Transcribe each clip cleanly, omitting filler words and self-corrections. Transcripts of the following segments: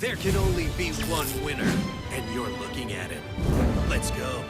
There can only be one winner, and you're looking at him. Let's go.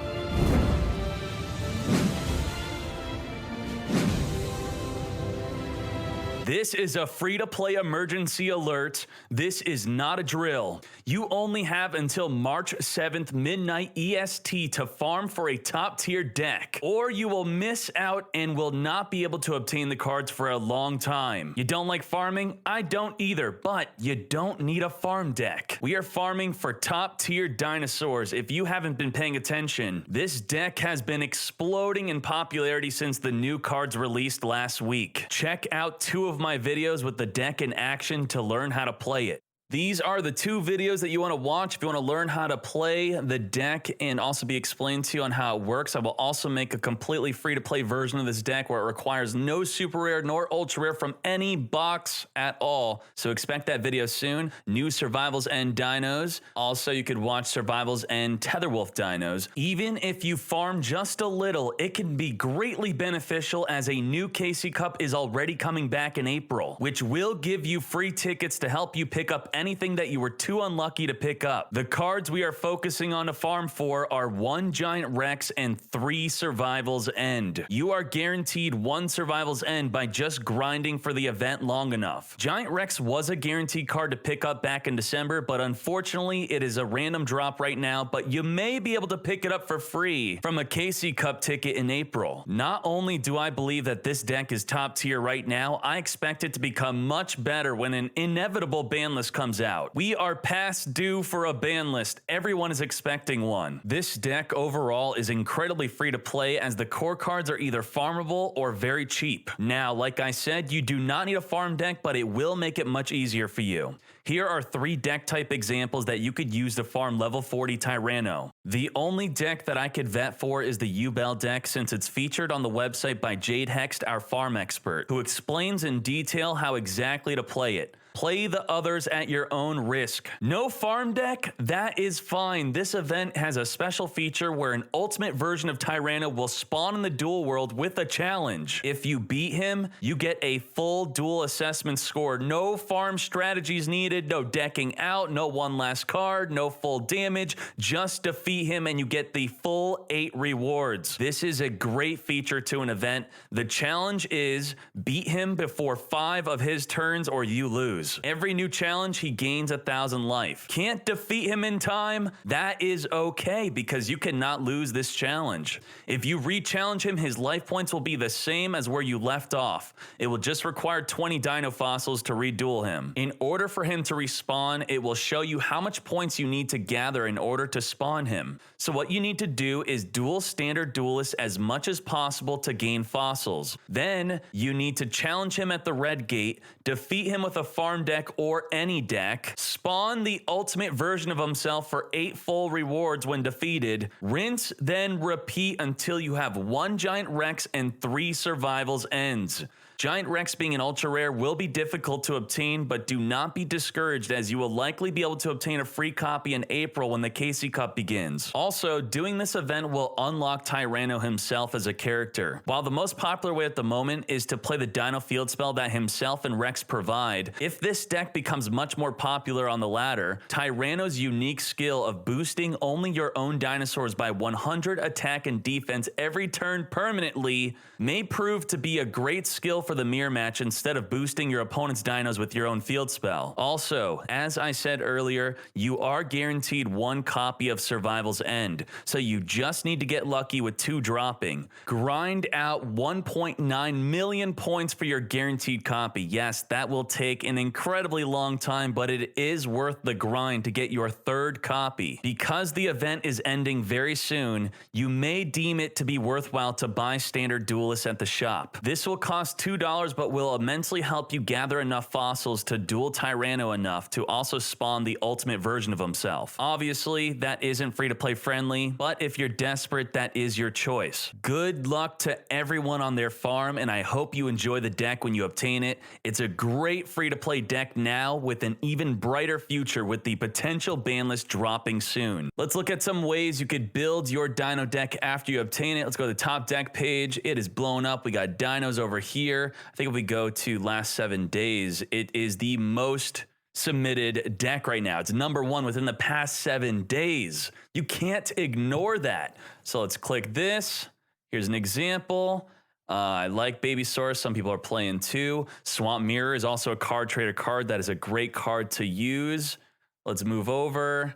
This is a free-to-play emergency alert. This is not a drill. You only have until March 7th, midnight EST to farm for a top-tier deck, or you will miss out and will not be able to obtain the cards for a long time. You don't like farming? I don't either, but you don't need a farm deck. We are farming for top-tier dinosaurs. If you haven't been paying attention, this deck has been exploding in popularity since the new cards released last week. Check out two of my videos with the deck in action to learn how to play it. These are the two videos that you want to watch if you want to learn how to play the deck and also be explained to you on how it works. I will also make a completely free-to-play version of this deck where it requires no super rare nor ultra rare from any box at all. So expect that video soon. New Survivals End dinos. Also, you could watch Survivals End Tetherwolf dinos. Even if you farm just a little, it can be greatly beneficial as a new KC Cup is already coming back in April, which will give you free tickets to help you pick up anything that you were too unlucky to pick up. The cards we are focusing on to farm for are 1 Giant Rex and 3 Survivals End. You are guaranteed 1 Survivals End by just grinding for the event long enough. Giant Rex was a guaranteed card to pick up back in December, but unfortunately it is a random drop right now, but you may be able to pick it up for free from a KC Cup ticket in April. Not only do I believe that this deck is top tier right now, I expect it to become much better when an inevitable ban list comes out. We are past due for a ban list. Everyone is expecting one. This deck overall is incredibly free to play as the core cards are either farmable or very cheap. Now, like I said, you do not need a farm deck, but it will make it much easier for you. Here are 3 deck type examples that you could use to farm level 40 Tyranno. The only deck that I could vet for is the Duel deck since it's featured on the website by Jade Hext, our farm expert, who explains in detail how exactly to play it. Play the others at your own risk. No farm deck? That is fine. This event has a special feature where an ultimate version of Tyranno will spawn in the duel world with a challenge. If you beat him, you get a full duel assessment score. No farm strategies needed, no decking out, no one last card, no full damage. Just defeat him and you get the full 8 rewards. This is a great feature to an event. The challenge is beat him before 5 of his turns or you lose. Every new challenge, he gains 1,000 life. Can't defeat him in time? That is okay because you cannot lose this challenge. If you re-challenge him, his life points will be the same as where you left off. It will just require 20 dino fossils to re-duel him. In order for him to respawn, it will show you how much points you need to gather in order to spawn him. So what you need to do is duel standard duelists as much as possible to gain fossils. Then you need to challenge him at the red gate, defeat him with a farm deck or any deck, spawn the ultimate version of himself for 8 full rewards when defeated, rinse, then repeat until you have 1 Giant Rex and 3 Survivals Ends. Giant Rex being an ultra rare will be difficult to obtain, but do not be discouraged as you will likely be able to obtain a free copy in April when the KC Cup begins. Also, doing this event will unlock Tyranno himself as a character. While the most popular way at the moment is to play the Dino Field spell that himself and Rex provide, if this deck becomes much more popular on the ladder, Tyranno's unique skill of boosting only your own dinosaurs by 100 attack and defense every turn permanently may prove to be a great skill for the mirror match instead of boosting your opponent's dinos with your own field spell. Also, as I said earlier, you are guaranteed 1 copy of Survival's End, so you just need to get lucky with 2 dropping. Grind out 1.9 million points for your guaranteed copy. Yes, that will take an incredibly long time, but it is worth the grind to get your 3rd copy. Because the event is ending very soon, you may deem it to be worthwhile to buy standard duelists at the shop. This will cost $2, but will immensely help you gather enough fossils to duel Tyranno enough to also spawn the ultimate version of himself. Obviously, that isn't free to play friendly, but if you're desperate, that is your choice. Good luck to everyone on their farm, and I hope you enjoy the deck when you obtain it. It's a great free to play deck now with an even brighter future with the potential ban list dropping soon. Let's look at some ways you could build your dino deck after you obtain it. Let's go to the top deck page. It is blown up. We got dinos over here. I think if we go to last 7 days, it is the most submitted deck right now. It's #1 within the past 7 days. You can't ignore that. So let's click this. Here's an example. I like Babysaurus. Some people are playing too. Swamp Mirror is also a card trader card. That is a great card to use. Let's move over.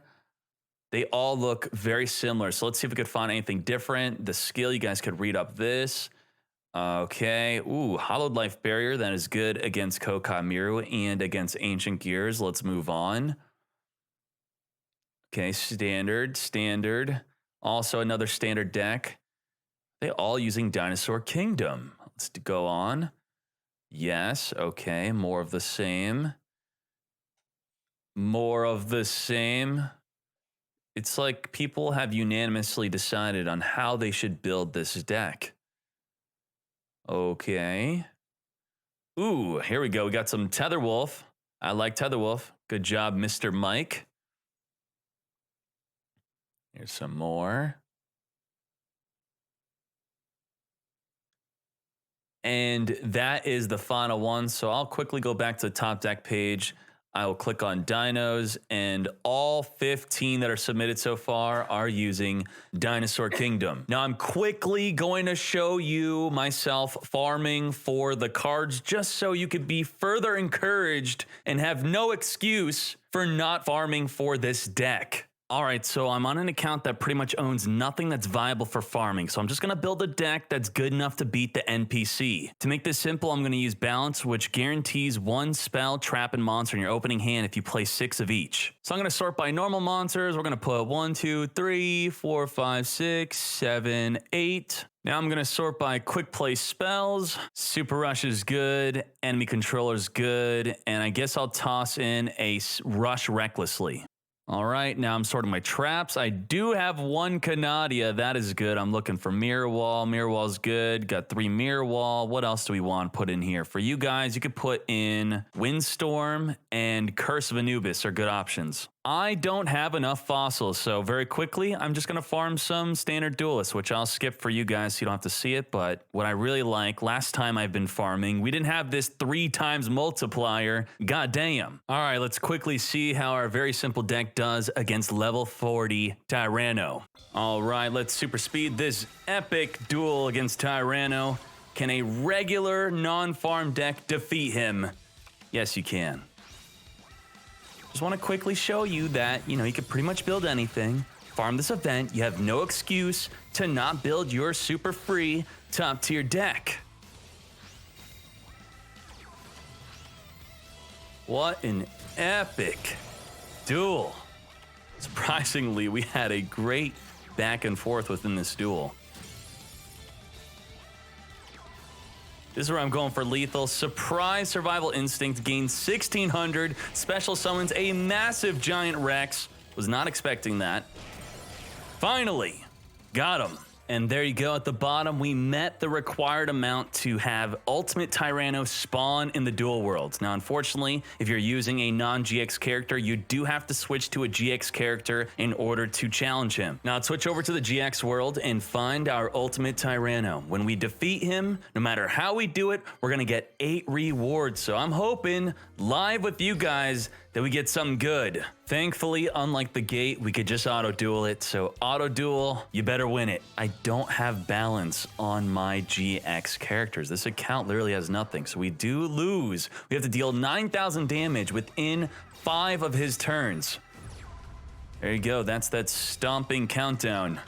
They all look very similar. So let's see if we could find anything different. The skill, you guys could read up this. Okay. Ooh, Hollowed Life Barrier. That is good against Kokamiru and against Ancient Gears. Let's move on. Okay, standard. Also another standard deck. They all using Dinosaur Kingdom. Let's go on. Yes, okay, more of the same. More of the same. It's like people have unanimously decided on how they should build this deck. Okay. Ooh, here we go. We got some Tetherwolf. I like Tetherwolf. Good job, Mr. Mike. Here's some more. And that is the final one. So I'll quickly go back to the top deck page. I will click on Dinos, and all 15 that are submitted so far are using Dinosaur Kingdom. Now I'm quickly going to show you myself farming for the cards just so you could be further encouraged and have no excuse for not farming for this deck. All right, so I'm on an account that pretty much owns nothing that's viable for farming. So I'm just gonna build a deck that's good enough to beat the NPC. To make this simple, I'm gonna use Balance, which guarantees 1 spell, trap, and monster in your opening hand if you play 6 of each. So I'm gonna sort by normal monsters. We're gonna put 1, 2, 3, 4, 5, 6, 7, 8. Now I'm gonna sort by quick play spells. Super Rush is good, enemy controller is good, and I guess I'll toss in a Rush recklessly. All right, now I'm sorting my traps. I do have 1 Canadia. That is good. I'm looking for Mirror Wall. Mirror Wall's good. Got 3 Mirror Wall. What else do we want to put in here? For you guys, you could put in Windstorm and Curse of Anubis are good options. I don't have enough fossils, so very quickly, I'm just going to farm some standard duelists, which I'll skip for you guys so you don't have to see it. But what I really like, last time I've been farming, we didn't have this 3 times multiplier. God damn. All right, let's quickly see how our very simple deck does against level 40 Tyranno. All right, let's super speed this epic duel against Tyranno. Can a regular non-farm deck defeat him? Yes, you can. Just want to quickly show you that, you could pretty much build anything. Farm this event. You have no excuse to not build your super free top tier deck. What an epic duel. Surprisingly, we had a great back and forth within this duel. This is where I'm going for lethal. Surprise Survival Instinct gains 1600. Special summons a massive giant Rex. Was not expecting that. Finally, got him. And there you go. At the bottom, we met the required amount to have Ultimate Tyranno spawn in the duel worlds. Now, unfortunately, if you're using a non-GX character, you do have to switch to a GX character in order to challenge him. Now, let's switch over to the GX world and find our Ultimate Tyranno. When we defeat him, no matter how we do it, we're going to get 8 rewards. So I'm hoping live with you guys that we get something good. Thankfully, unlike the gate, we could just auto-duel it. So auto-duel, you better win it. I don't have balance on my GX characters. This account literally has nothing, so we do lose. We have to deal 9,000 damage within 5 of his turns. There you go, that's that stomping countdown.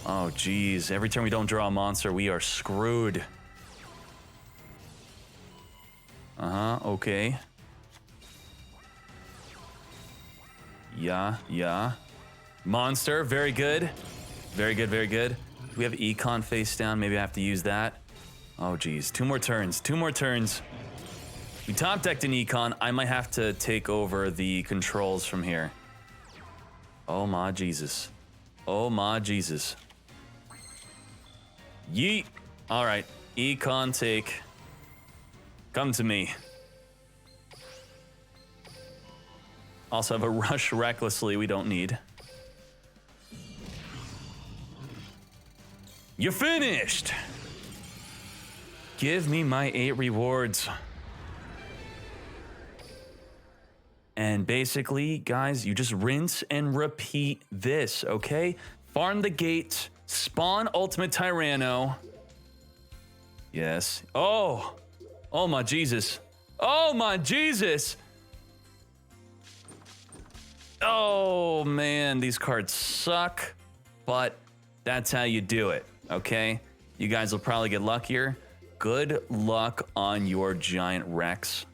Oh geez, every time we don't draw a monster, we are screwed. Okay. Yeah. Monster, very good. Very good. We have Econ face down. Maybe I have to use that. Oh, geez. 2 more turns. We top decked an Econ. I might have to take over the controls from here. Oh, my Jesus. Yeet. All right. Econ take. Come to me. Also have a Rush recklessly we don't need. You finished! Give me my 8 rewards. And basically, guys, you just rinse and repeat this, okay? Farm the gate, spawn Ultimate Tyranno. Yes. Oh my Jesus. Oh my Jesus. Oh man, these cards suck, but that's how you do it, okay? You guys will probably get luckier. Good luck on your giant Rex.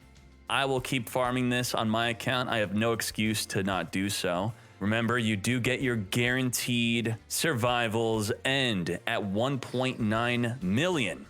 I will keep farming this on my account. I have no excuse to not do so. Remember, you do get your guaranteed survivals end at 1.9 million.